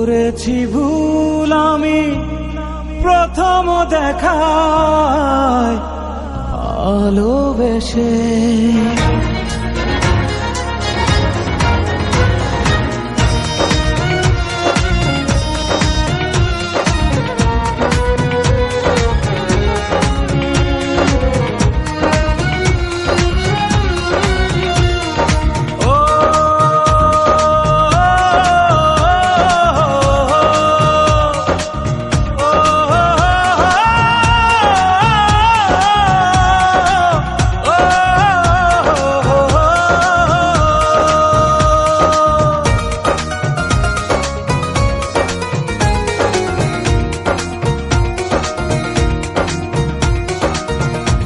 করেছি ভুল আমি প্রথম দেখায় ভালোবেসে।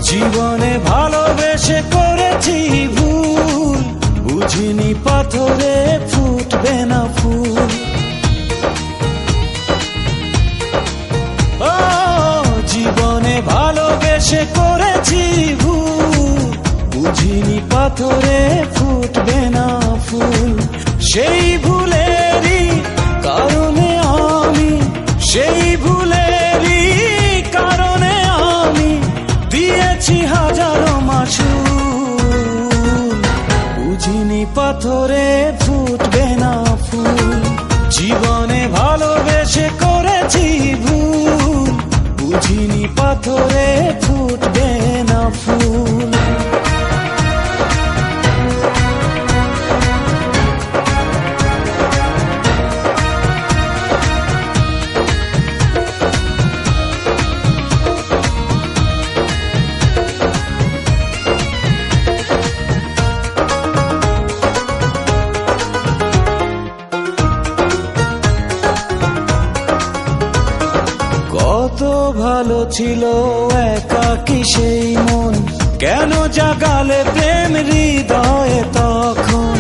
জীবনে ভালোবেসে করেছি ভুল, বুঝিনি পাথরে ফুটবে না ফুল। ও জীবনে ভালোবেসে করেছি ভুল, বুঝিনি পাথরে ফুটবে না ফুল। সেই ভুলেরই কারণে আমি, সেই ভুলেরই কারণে আমি দিয়েছি হাজারো মাসুল। বুঝিনি পাথরে ফুটবে না ফুল, জীবনে ভালোবেসে করেছি ভুল, বুঝিনি পাথরে ফুটবে না ফুল। কত ভালো ছিল একাকী সেই মন, কেন জাগালে প্রেম হৃদয়ে তখন।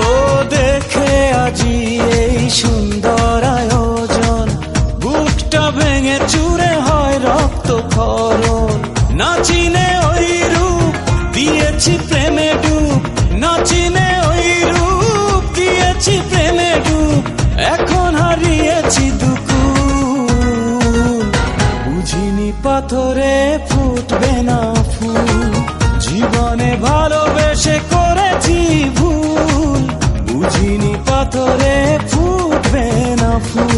ও দেখে আজি এই সুন্দর আয়োজন, বুকটা ভেঙে চুরে হয় রক্তক্ষরণ। না চিনে ওই রূপ দিয়েছি প্রেমে ডুব, না চিনে ওই রূপ দিয়েছি প্রেমে ডুব। এখন হারিয়েছি দুকুল, বুঝিনি পাথরে ফুটবে না ফুল। জীবনে ভালোবেসে করেছি ভুল, বুঝিনি পাথরে ফুটবে না ফুল।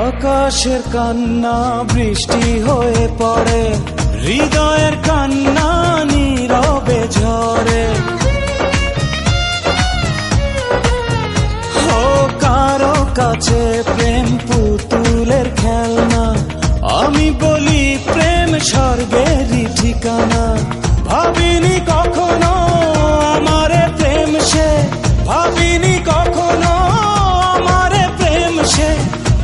আকাশের কান্না বৃষ্টি হয়ে পড়ে, হৃদয়ের কান্না নীরবে ঝরে। ও কারো কাছে প্রেম পুতুলের খেলনা, আমি বলি প্রেম স্বর্গেরই ঠিকানা। ভাবিনি কখনো আমারে প্রেম সে, ভাবিনি কখনো আমারে প্রেম সে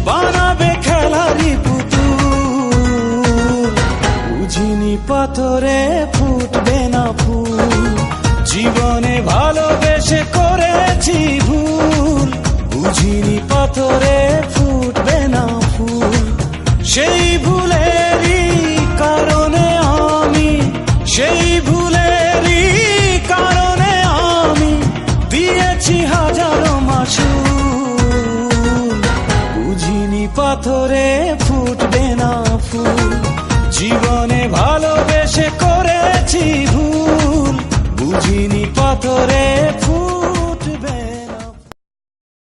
বানাবে খেলারি পুতুল। বুঝিনি পাথরে ফুটবে না ফুল, জীবনে ভালোবেসে করেছি ভুল, বুঝিনি পাথরে ফুটবে না ফুল। সেই ভুলেরই কারণে আমি, সেই ভুলেরই কারণে আমি দিয়েছি হাজারো মাসুল। বুঝিনি পাথরে ফুটবে না ফুল, জীবনে ভালোবেসে করেছি ভুল, বুঝিনি পাথরে ফুল।